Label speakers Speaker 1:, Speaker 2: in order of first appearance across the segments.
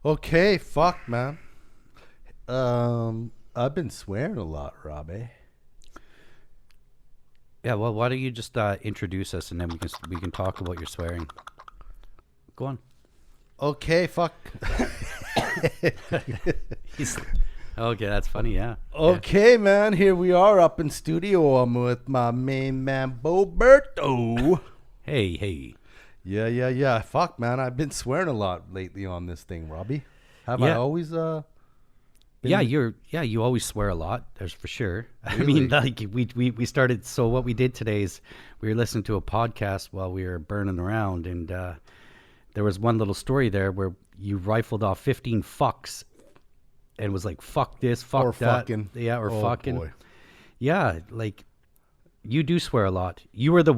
Speaker 1: Okay, fuck, man. I've been swearing a lot, Robbie.
Speaker 2: Yeah, well, why don't you just introduce us and then we can talk about your swearing. Go on.
Speaker 1: Okay, fuck.
Speaker 2: He's, okay, that's funny. Yeah.
Speaker 1: Okay, man. Here we are up in studio. I'm with my main man, Boberto.
Speaker 2: Hey.
Speaker 1: Yeah. Fuck, man. I've been swearing a lot lately on this thing, Robbie. Have I
Speaker 2: Yeah.
Speaker 1: always? Been-
Speaker 2: You always swear a lot. There's for sure. I
Speaker 1: Really?
Speaker 2: mean, like we started. So what we did today is we were listening to a podcast while we were burning around, and there was one little story there where you rifled off 15 fucks, and was like, "Fuck this, fuck
Speaker 1: Or
Speaker 2: that."
Speaker 1: fucking.
Speaker 2: Yeah, or
Speaker 1: Oh,
Speaker 2: fucking.
Speaker 1: boy.
Speaker 2: Yeah, like you do swear a lot. You were the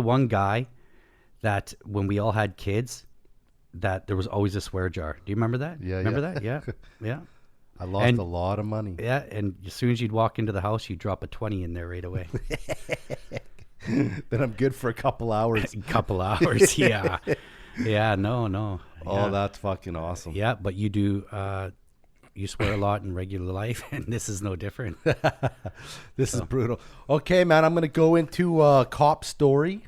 Speaker 2: one guy that when we all had kids, that there was always a swear jar. Do you remember that?
Speaker 1: Yeah,
Speaker 2: Remember
Speaker 1: yeah.
Speaker 2: that? Yeah, yeah.
Speaker 1: I lost
Speaker 2: And-
Speaker 1: a lot of money.
Speaker 2: Yeah, and as soon as you'd walk into the house, you'd drop a 20 in there right away.
Speaker 1: Then I'm good for a couple hours.
Speaker 2: Couple hours, yeah. Yeah, no.
Speaker 1: Oh,
Speaker 2: Yeah.
Speaker 1: that's fucking awesome.
Speaker 2: Yeah, but you do, you swear a lot in regular life, and this is no different.
Speaker 1: This is brutal. Okay, man, I'm gonna go into cop story.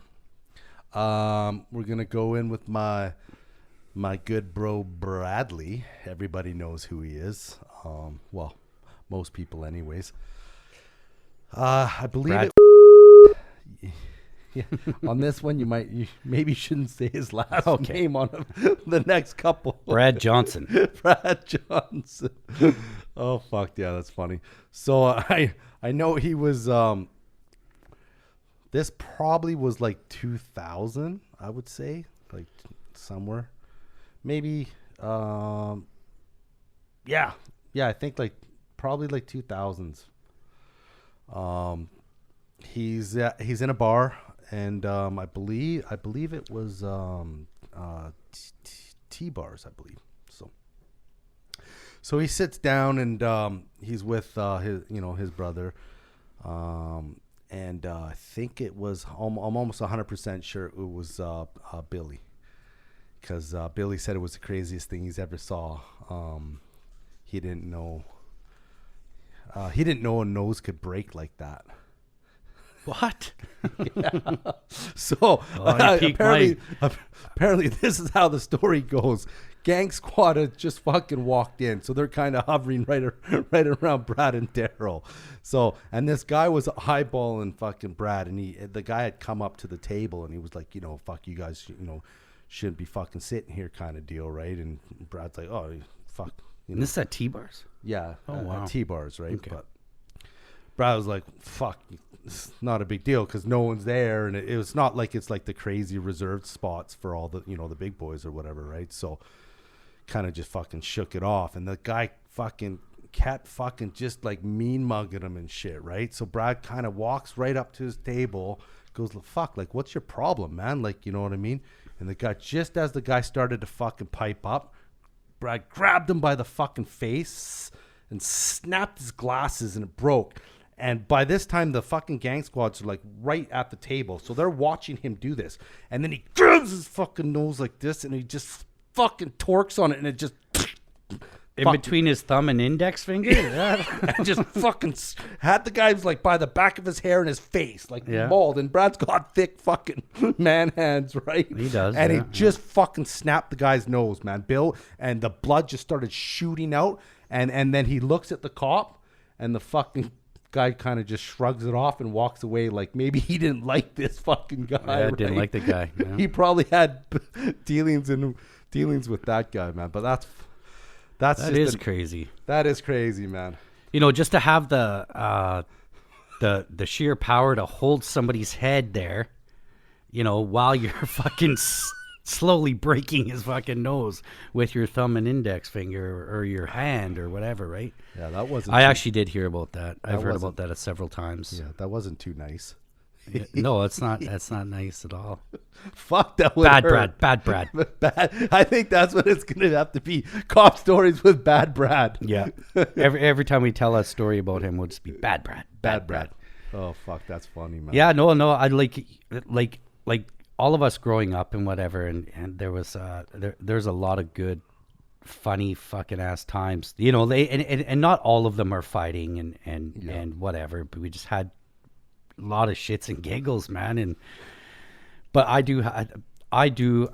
Speaker 1: We're gonna go in with my good bro Bradley. Everybody knows who he is. Well, most people, anyways. I believe
Speaker 2: Brad.
Speaker 1: it. Yeah, on this one, you maybe shouldn't say his last name on the next couple.
Speaker 2: Brad Johnson.
Speaker 1: Brad Johnson. Oh fuck yeah, that's funny. So I know he was this probably was like 2000, I would say, like somewhere. Maybe yeah, I think like probably like 2000s. He's in a bar, and I believe it was T bars, I believe. So he sits down, and he's with his brother, and I think it was I'm almost 100% sure it was Billy, because Billy said it was the craziest thing he's ever saw. He didn't know a nose could break like that.
Speaker 2: What?
Speaker 1: So
Speaker 2: piqued
Speaker 1: apparently this is how the story goes. Gang squad had just fucking walked in, so they're kind of hovering right around Brad and Daryl. So, and this guy was eyeballing fucking Brad, and the guy had come up to the table, and he was like, fuck you guys, shouldn't be fucking sitting here, kind of deal, right? And Brad's like, oh fuck,
Speaker 2: And this is at T-bars?
Speaker 1: yeah,
Speaker 2: Oh, wow.
Speaker 1: T-bars, right?
Speaker 2: Okay.
Speaker 1: But Brad was like, fuck, it's not a big deal because no one's there, and it was not like it's like the crazy reserved spots for all the the big boys or whatever, right? So kind of just fucking shook it off, and the guy fucking kept fucking just like mean mugging him and shit, right? So Brad kind of walks right up to his table, goes, fuck, like, what's your problem, man? Like, you know what I mean? And the guy, just as the guy started to fucking pipe up, Brad grabbed him by the fucking face and snapped his glasses, and it broke. And by this time, the fucking gang squads are like right at the table, so they're watching him do this. And then he grabs his fucking nose like this, and he just fucking torques on it, and it just
Speaker 2: In between his thumb and index finger?
Speaker 1: and just fucking had the guy's like by the back of his hair and his face, like
Speaker 2: Yeah.
Speaker 1: mauled. And Brad's got thick fucking man hands, right?
Speaker 2: He does,
Speaker 1: and
Speaker 2: yeah,
Speaker 1: he just fucking snapped the guy's nose, man. Bill, and the blood just started shooting out, and then he looks at the cop, and the fucking guy kind of just shrugs it off and walks away, like maybe he didn't like this fucking guy.
Speaker 2: Yeah,
Speaker 1: right?
Speaker 2: didn't like the guy. Yeah.
Speaker 1: He probably had dealings with that guy, man. But that's
Speaker 2: That
Speaker 1: just
Speaker 2: is crazy.
Speaker 1: that is crazy, man.
Speaker 2: Just to have the sheer power to hold somebody's head there, while you're fucking slowly breaking his fucking nose with your thumb and index finger or your hand or whatever, right?
Speaker 1: Yeah, that wasn't.
Speaker 2: I
Speaker 1: too,
Speaker 2: actually did hear about that. I've heard
Speaker 1: wasn't-
Speaker 2: about that several times.
Speaker 1: Yeah, that wasn't too nice.
Speaker 2: No, it's not. That's not nice at all.
Speaker 1: Fuck, that would
Speaker 2: Bad
Speaker 1: hurt.
Speaker 2: Brad. Bad Brad.
Speaker 1: Bad. I think that's what it's gonna have to be. Cop stories with Bad Brad.
Speaker 2: Yeah. Every time we tell a story about him, we'll just be Bad Brad.
Speaker 1: Bad Brad. Oh fuck, that's funny, man.
Speaker 2: Yeah, no, I like all of us growing up and whatever, and there was there's a lot of good funny fucking ass times. You know, they and not all of them are fighting and whatever, but we just had a lot of shits and giggles, man. And but I do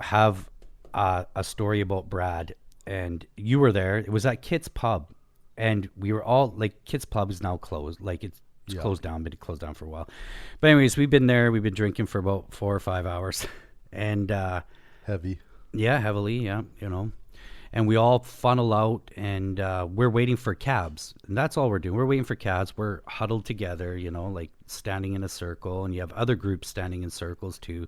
Speaker 2: have a story about Brad, and you were there. It was at Kit's Pub, and we were all like, Kit's Pub is now closed. Like it's closed down, but it closed down for a while. But anyways, we've been there. We've been drinking for about 4 or 5 hours, and
Speaker 1: Heavy.
Speaker 2: yeah, heavily, yeah, you know. And we all funnel out, and we're waiting for cabs, and that's all we're doing. We're waiting for cabs. We're huddled together, you know, like standing in a circle, and you have other groups standing in circles too.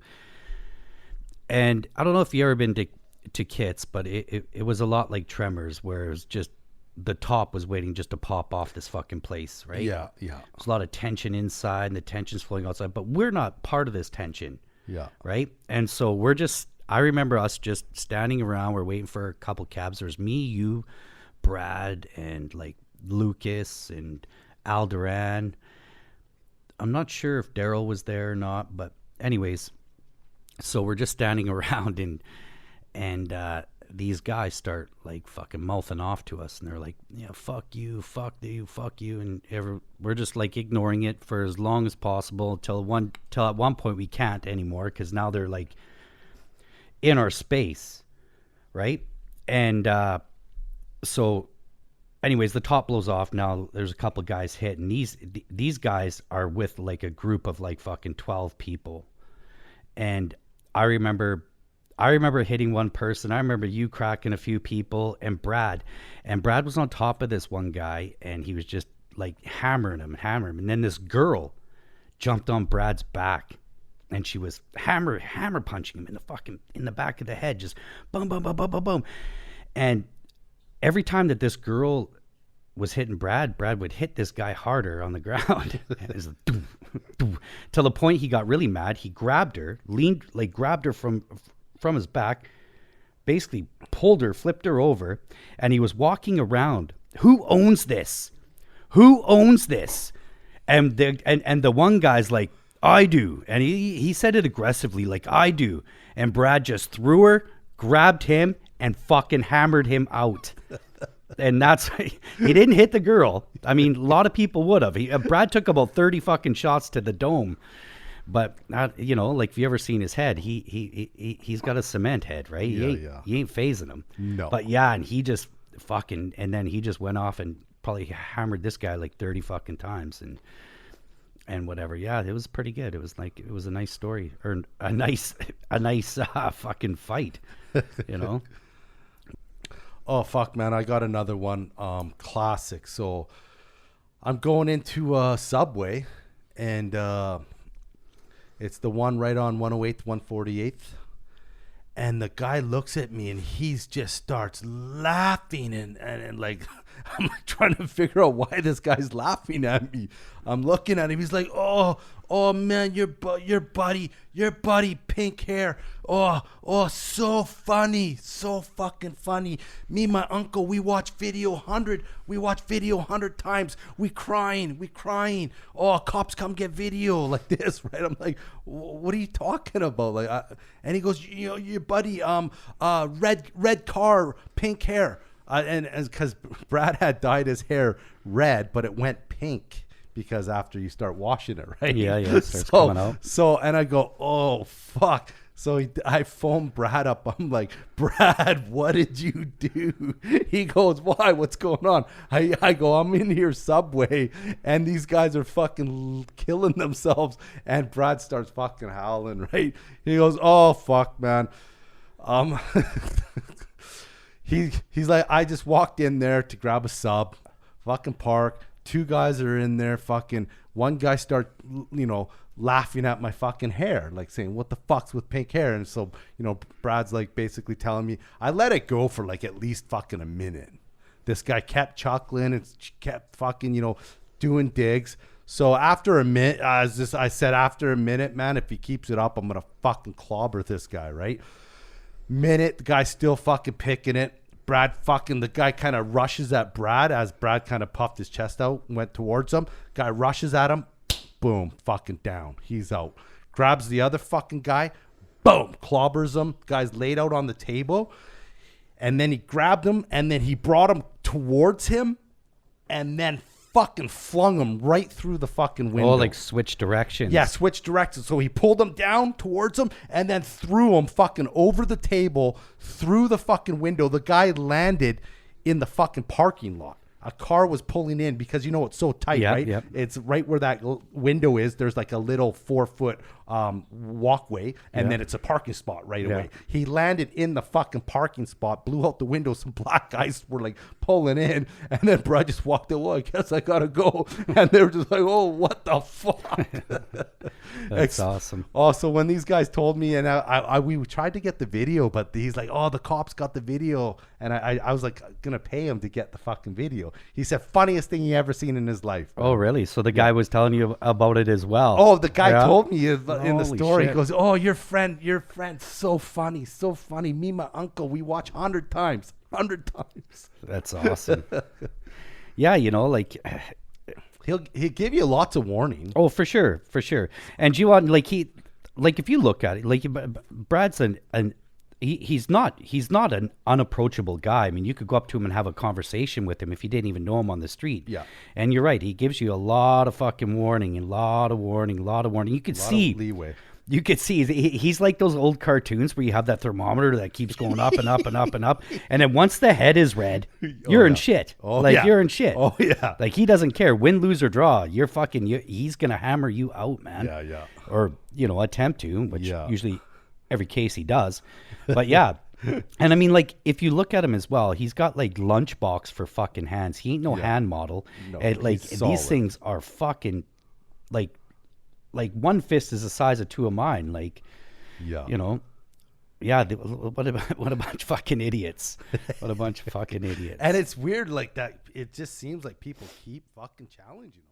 Speaker 2: And I don't know if you ever been to Kit's, but it was a lot like Tremors, where it was just the top was waiting just to pop off this fucking place, right?
Speaker 1: Yeah.
Speaker 2: There's a lot of tension inside, and the tension's flowing outside, but we're not part of this tension.
Speaker 1: Yeah.
Speaker 2: Right? And so I remember us just standing around. We're waiting for a couple cabs. There's me, you, Brad, and like Lucas and Alderan. I'm not sure if Daryl was there or not, but anyways, so we're just standing around, and these guys start like fucking mouthing off to us, and they're like, yeah, fuck you, fuck you, and we're just like ignoring it for as long as possible till at one point we can't anymore, because now they're like in our space, right? And so anyways, the top blows off. Now there's a couple guys hit, and these guys are with like a group of like fucking 12 people. And I remember hitting one person. I remember you cracking a few people, and Brad was on top of this one guy, and he was just like hammering him. And then this girl jumped on Brad's back, and she was hammer punching him in the back of the head, just boom, boom, boom, boom, boom, boom. And every time that this girl was hitting Brad would hit this guy harder on the ground. It was like, doom, doom, till the point he got really mad. He grabbed her from his back, basically pulled her, flipped her over, and he was walking around. Who owns this? And the one guy's like, I do. And he said it aggressively, like, I do. And Brad just threw her, grabbed him, and fucking hammered him out. And that's, he didn't hit the girl. I mean, a lot of people would have. Brad took about 30 fucking shots to the dome. But, you know, like, if you ever seen his head, he's got a cement head, right? He ain't phasing him.
Speaker 1: No.
Speaker 2: But yeah, and he just and then he just went off and probably hammered this guy like 30 fucking times and whatever. Yeah, it was pretty good. It was a nice story, or a nice fucking fight, you know?
Speaker 1: Oh, fuck, man. I got another one. Classic. So I'm going into Subway, and it's the one right on 108th, 148th. And the guy looks at me, and he just starts laughing. And like, I'm trying to figure out why this guy's laughing at me. I'm looking at him. He's like, oh man, your buddy, pink hair. Oh, so funny, so fucking funny. Me and my uncle, we watch video 100 times. We crying. Oh, cops come get video, like this, right? I'm like, what are you talking about? Like, and he goes, you know, your buddy, red car, pink hair. And because Brad had dyed his hair red, but it went pink because after you start washing it, right?
Speaker 2: Yeah, it starts coming out.
Speaker 1: So, and I go, oh, fuck. So I phone Brad up. I'm like, Brad, what did you do? He goes, why? What's going on? I go, I'm in here Subway, and these guys are fucking killing themselves. And Brad starts fucking howling, right? He goes, oh, fuck, man. He's like, I just walked in there to grab a sub, fucking park. Two guys are in there, fucking. One guy start, you know, laughing at my fucking hair, like saying, what the fuck's with pink hair? And so, you know, Brad's like basically telling me, I let it go for like at least fucking a minute. This guy kept chuckling and kept fucking, you know, doing digs. So after a minute, I said, after a minute, man, if he keeps it up, I'm going to fucking clobber this guy, right? Minute, the guy's still fucking picking it. The guy kind of rushes at Brad as Brad kind of puffed his chest out and went towards him. Guy rushes at him. Boom, fucking down. He's out. Grabs the other fucking guy. Boom, clobbers him. Guy's laid out on the table. And then he grabbed him, and then he brought him towards him, and then fucking flung him right through the fucking window.
Speaker 2: Oh, like switch directions.
Speaker 1: Yeah, switch directions. So he pulled him down towards him and then threw him fucking over the table, through the fucking window. The guy landed in the fucking parking lot. A car was pulling in because, you know, it's so tight, right?
Speaker 2: Yep.
Speaker 1: It's right where that window is. There's like a little 4-foot walkway, and then it's a parking spot right away. He landed in the fucking parking spot, blew out the window. Some black guys were like pulling in, and then Brad just walked away. Oh, I guess I gotta go. And they were just like, oh, what the fuck?
Speaker 2: That's awesome.
Speaker 1: Also, when these guys told me, and we tried to get the video, but he's like, oh, the cops got the video. And I was like, gonna pay him to get the fucking video. He said, funniest thing he ever seen in his life.
Speaker 2: Oh, really? So the guy was telling you about it as well.
Speaker 1: Oh, the guy told me in the
Speaker 2: Holy
Speaker 1: story.
Speaker 2: shit.
Speaker 1: He goes, oh, your friend's so funny, so funny. Me and my uncle, we watch 100 times.
Speaker 2: That's awesome. Yeah, you know, like
Speaker 1: He'll give you lots of warning.
Speaker 2: oh, for sure. And you want like if you look at it, like Brad's he's not an unapproachable guy. I mean, you could go up to him and have a conversation with him if you didn't even know him on the street.
Speaker 1: Yeah.
Speaker 2: And you're right. He gives you a lot of fucking warning and a lot of warning. You could see
Speaker 1: Leeway.
Speaker 2: You could see he's like those old cartoons where you have that thermometer that keeps going up and up and up and up. And then once the head is red, you're in shit. You're in shit.
Speaker 1: Oh, yeah.
Speaker 2: Like he doesn't care. Win, lose, or draw. He's going to hammer you out, man.
Speaker 1: Yeah.
Speaker 2: Or, you know, attempt to, which usually every case he does. But yeah. And I mean, like, if you look at him as well, he's got like lunchbox for fucking hands. He ain't no hand model.
Speaker 1: No,
Speaker 2: and like these things are fucking like one fist is the size of two of mine. Like, you know, what a bunch of fucking idiots. What a bunch of fucking idiots.
Speaker 1: And it's weird like that. It just seems like people keep fucking challenging him.